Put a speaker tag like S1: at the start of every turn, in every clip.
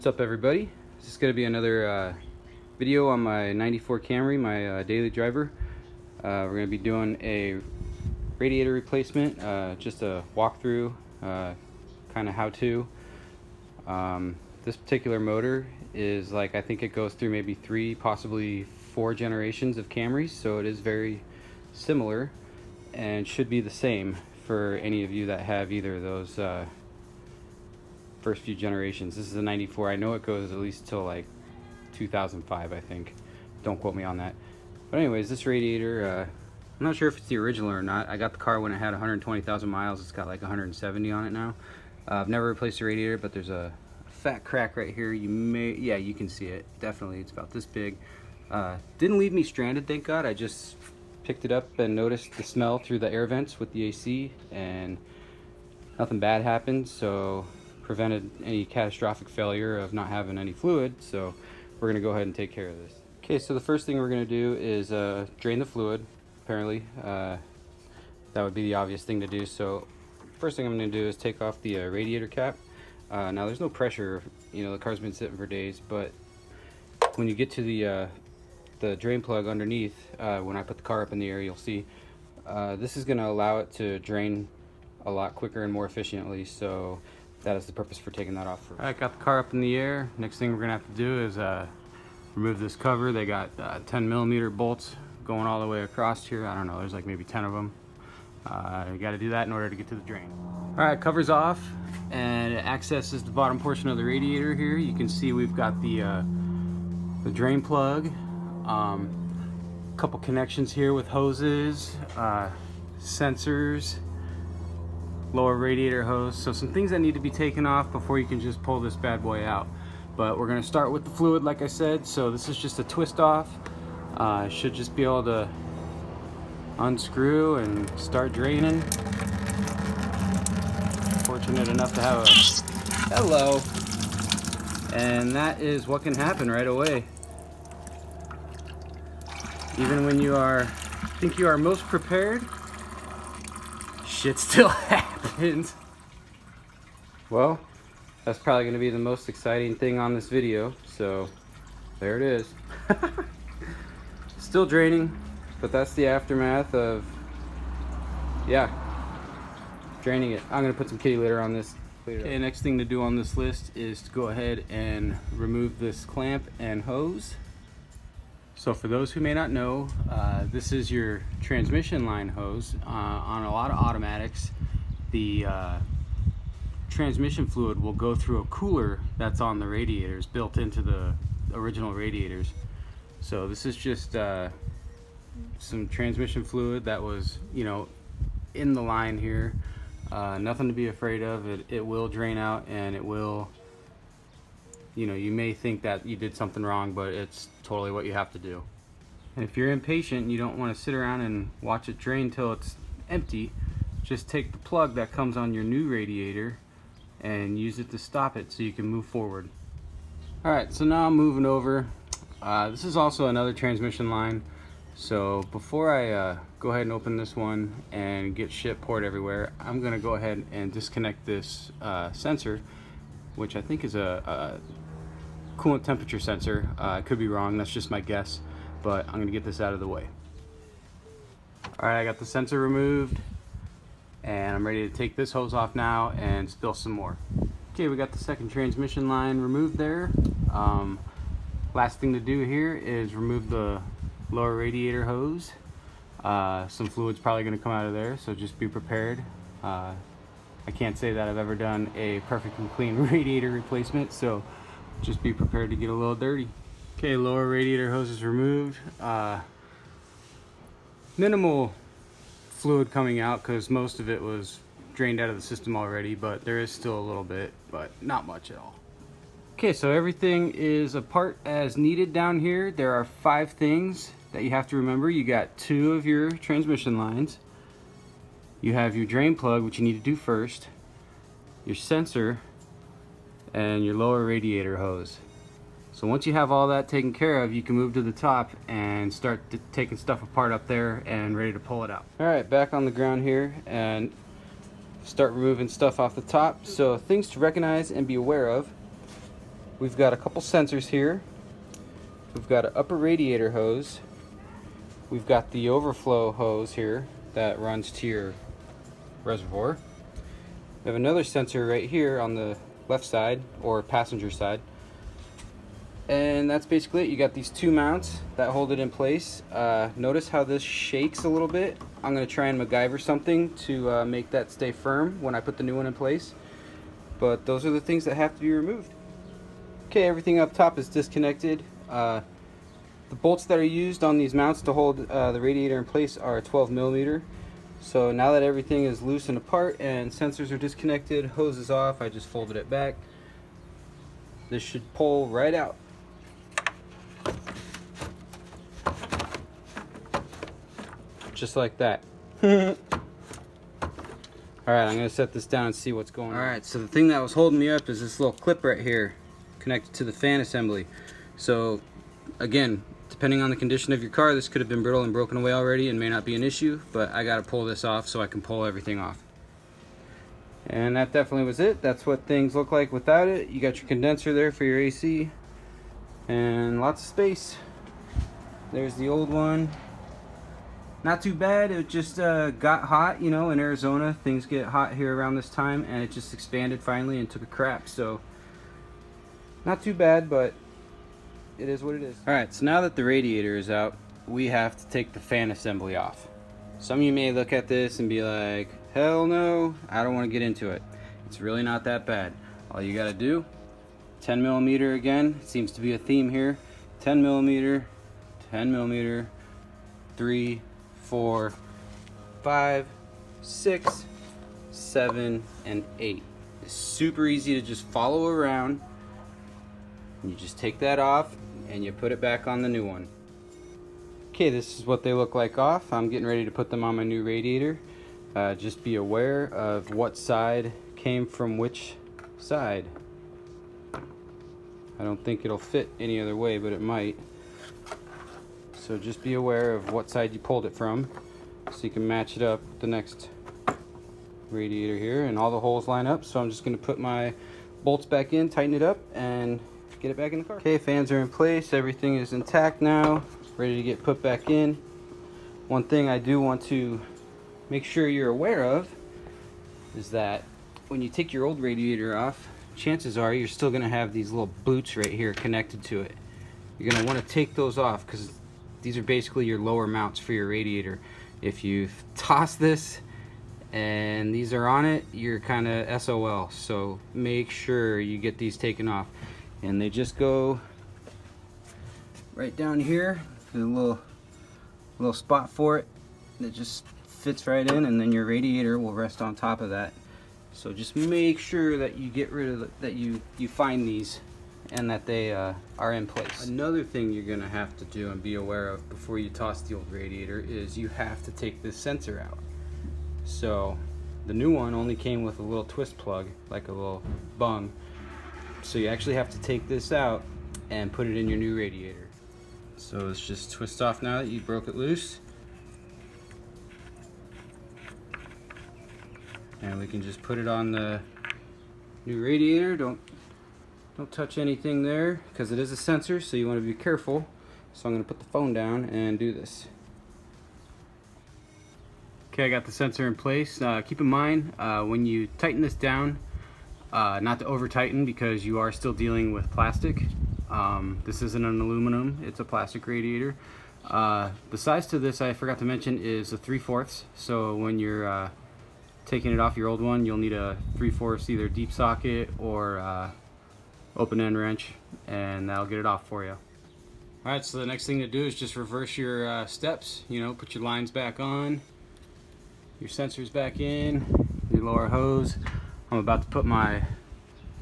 S1: What's up, everybody? This is going to be another video on my 94 Camry, my daily driver. We're going to be doing a radiator replacement, just a walkthrough, kind of how-to. This particular motor is like, I think it goes through maybe 3, possibly 4 generations of Camrys, so it is very similar and should be the same for any of you that have either of those first few generations. This is a 94. I know it goes at least till like 2005, I think. Don't quote me on that. But anyways, this radiator, I'm not sure if it's the original or not. I got the car when it had 120,000 miles. It's got like 170 on it now. I've never replaced the radiator, but there's a fat crack right here. Yeah, you can see it. Definitely, it's about this big. Didn't leave me stranded, thank God. I just picked it up and noticed the smell through the air vents with the AC, and nothing bad happened, so prevented any catastrophic failure of not having any fluid. So we're gonna go ahead and take care of this. Okay, so the first thing we're gonna do is drain the fluid. Apparently, that would be the obvious thing to do. So first thing I'm gonna do is take off the radiator cap. Now there's no pressure, you know, the car's been sitting for days, but when you get to the drain plug underneath, when I put the car up in the air, you'll see this is gonna allow it to drain a lot quicker and more efficiently. So that is the purpose for taking that off first. Alright, got the car up in the air. Next thing we're gonna have to do is remove this cover. They got 10mm bolts going all the way across here. I don't know, there's like maybe 10 of them. You got to do that in order to get to the drain. Alright, cover's off, and it accesses the bottom portion of the radiator here. You can see we've got the drain plug, couple connections here with hoses, sensors, lower radiator hose. So some things that need to be taken off before you can just pull this bad boy out. But we're going to start with the fluid, like I said. So this is just a twist off. Should just be able to unscrew and start draining. Fortunate enough to have a hello, and that is what can happen right away. Even when you think you are most prepared, shit still happens. Well, that's probably going to be the most exciting thing on this video, so there it is. Still draining, but that's the aftermath of, yeah, draining it. I'm going to put some kitty litter on this. Okay, next thing to do on this list is to go ahead and remove this clamp and hose. So for those who may not know, this is your transmission line hose. On a lot of automatics, the transmission fluid will go through a cooler that's on the radiators, built into the original radiators. So this is just some transmission fluid that was, you know, in the line here. Nothing to be afraid of. It will drain out, and it will, you know, you may think that you did something wrong, but it's totally what you have to do. And if you're impatient and you don't want to sit around and watch it drain till it's empty, just take the plug that comes on your new radiator and use it to stop it so you can move forward. Alright, so now I'm moving over. This is also another transmission line. So before I go ahead and open this one and get shit poured everywhere, I'm going to go ahead and disconnect this sensor, which I think is a coolant temperature sensor. I could be wrong, that's just my guess, but I'm going to get this out of the way. Alright, I got the sensor removed, and I'm ready to take this hose off now and spill some more. Okay, we got the second transmission line removed there. Last thing to do here is remove the lower radiator hose. Some fluid's probably going to come out of there, so just be prepared. I can't say that I've ever done a perfectly clean radiator replacement, so just be prepared to get a little dirty. Okay, lower radiator hose is removed. Minimal fluid coming out because most of it was drained out of the system already, but there is still a little bit, but not much at all. Okay, so everything is apart as needed down here. There are 5 things that you have to remember. You got 2 of your transmission lines. You have your drain plug, which you need to do first, your sensor, and your lower radiator hose. So once you have all that taken care of, you can move to the top and start taking stuff apart up there and ready to pull it out. Alright, back on the ground here and start removing stuff off the top. So things to recognize and be aware of. we've got a couple sensors here. We've got an upper radiator hose. We've got the overflow hose here that runs to your reservoir. We have another sensor right here on the left side, or passenger side. And that's basically it. You got these two mounts that hold it in place. Notice how this shakes a little bit. I'm going to try and MacGyver something to make that stay firm when I put the new one in place. But those are the things that have to be removed. Okay, everything up top is disconnected. The bolts that are used on these mounts to hold the radiator in place are 12mm. So now that everything is loose and apart and sensors are disconnected, hose is off, I just folded it back. This should pull right out. Just like that. Alright, I'm going to set this down and see what's going on. Alright, so the thing that was holding me up is this little clip right here connected to the fan assembly. So again, depending on the condition of your car, this could have been brittle and broken away already and may not be an issue, but I got to pull this off so I can pull everything off. And that definitely was it. That's what things look like without it. You got your condenser there for your AC and lots of space. There's the old one. Not too bad. It just got hot, you know. In Arizona things get hot here around this time, and it just expanded finally and took a crack. So not too bad, but it is what it is. Alright, so now that the radiator is out, we have to take the fan assembly off. Some of you may look at this and be like, hell no, I don't want to get into it. It's really not that bad. All you gotta do, 10mm again, it seems to be a theme here. 10mm, 10mm, 3, 4, 5, 6, 7, and 8. It's super easy to just follow around. You just take that off and you put it back on the new one. Okay, this is what they look like off. I'm getting ready to put them on my new radiator. Just be aware of what side came from which side. I don't think it'll fit any other way, but it might. So just be aware of what side you pulled it from so you can match it up with the next radiator here, and all the holes line up. So I'm just going to put my bolts back in, tighten it up, and get it back in the car. Okay, fans are in place, everything is intact now, ready to get put back in. One thing I do want to make sure you're aware of is that when you take your old radiator off, chances are you're still going to have these little boots right here connected to it. You're going to want to take those off because these are basically your lower mounts for your radiator. If you toss this and these are on it, you're kind of SOL. So make sure you get these taken off. And they just go right down here. There's a little spot for it that just fits right in, and then your radiator will rest on top of that. So just make sure that you get rid of that you find these and that they are in place. Another thing you're gonna have to do and be aware of before you toss the old radiator is you have to take this sensor out. So the new one only came with a little twist plug, like a little bung. So you actually have to take this out and put it in your new radiator. So it's just twist off now that you broke it loose. And we can just put it on the new radiator. Don't touch anything there because it is a sensor, so you want to be careful. So I'm going to put the phone down and do this. Okay, I got the sensor in place. Keep in mind when you tighten this down, not to over tighten because you are still dealing with plastic. This isn't an aluminum, it's a plastic radiator. The size to this, I forgot to mention, is a 3/4. So when you're taking it off your old one, you'll need a 3/4 either deep socket or open end wrench, and that'll get it off for you. Alright, so the next thing to do is just reverse your steps. You know, put your lines back on, your sensors back in, your lower hose. I'm about to put my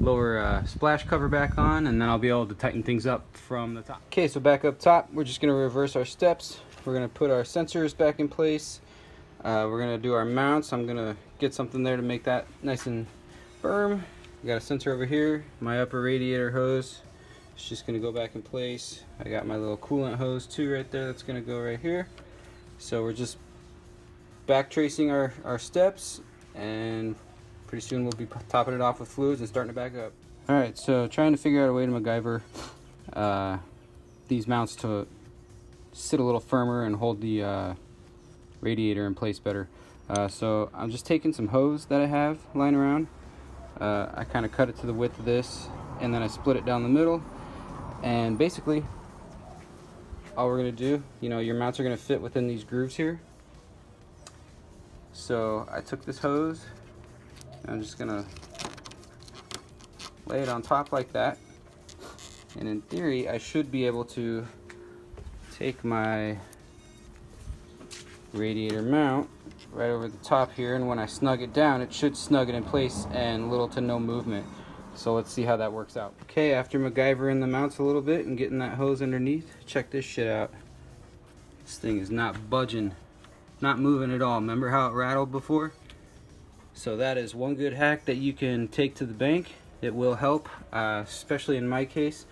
S1: lower splash cover back on, and then I'll be able to tighten things up from the top. Okay, so back up top, we're just going to reverse our steps. We're going to put our sensors back in place. We're going to do our mounts. I'm going to get something there to make that nice and firm. We got a sensor over here. My upper radiator hose is just going to go back in place. I got my little coolant hose too right there that's going to go right here. So we're just back tracing our steps, and pretty soon we'll be topping it off with fluids and starting it back up. Alright, so trying to figure out a way to MacGyver these mounts to sit a little firmer and hold the radiator in place better. So I'm just taking some hose that I have lying around. I kind of cut it to the width of this, and then I split it down the middle. And basically, all we're going to do, your mounts are going to fit within these grooves here. So I took this hose, and I'm just going to lay it on top like that. And in theory, I should be able to take my radiator mount right over the top here, and when I snug it down, it should snug it in place and little to no movement. So let's see how that works out. Okay, after MacGyvering the mounts a little bit and getting that hose underneath, check this shit out. This thing is not budging, not moving at all. Remember how it rattled before? So that is one good hack that you can take to the bank. It will help, especially in my case.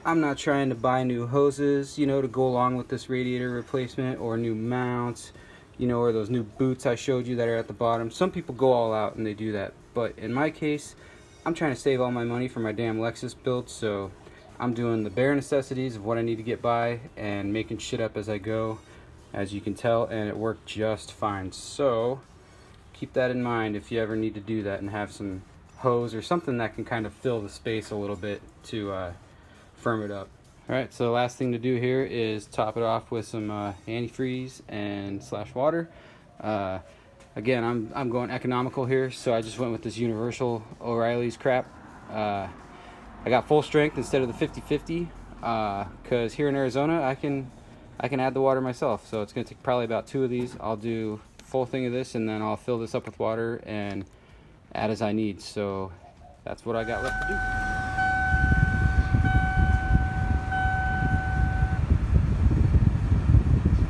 S1: I'm not trying to buy new hoses, to go along with this radiator replacement, or new mounts, or those new boots I showed you that are at the bottom. Some people go all out and they do that, but in my case, I'm trying to save all my money for my damn Lexus build, so I'm doing the bare necessities of what I need to get by and making shit up as I go, as you can tell, and it worked just fine. So keep that in mind if you ever need to do that, and have some hose or something that can kind of fill the space a little bit to firm it up. Alright, so the last thing to do here is top it off with some antifreeze and / water. Again, I'm going economical here, so I just went with this universal O'Reilly's crap. I got full strength instead of the 50/50 because here in Arizona I can add the water myself. So it's going to take probably about 2 of these. I'll do a full thing of this, and then I'll fill this up with water and add as I need. So that's what I got left to do.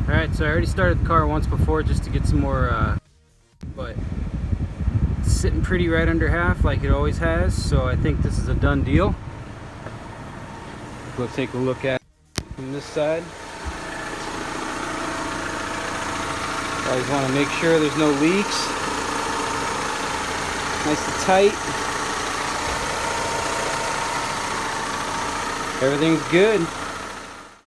S1: Alright, so I already started the car once before just to get some more, but it's sitting pretty right under half like it always has, so I think this is a done deal. We'll take a look at it from this side. Always want to make sure there's no leaks. Nice and tight. Everything's good.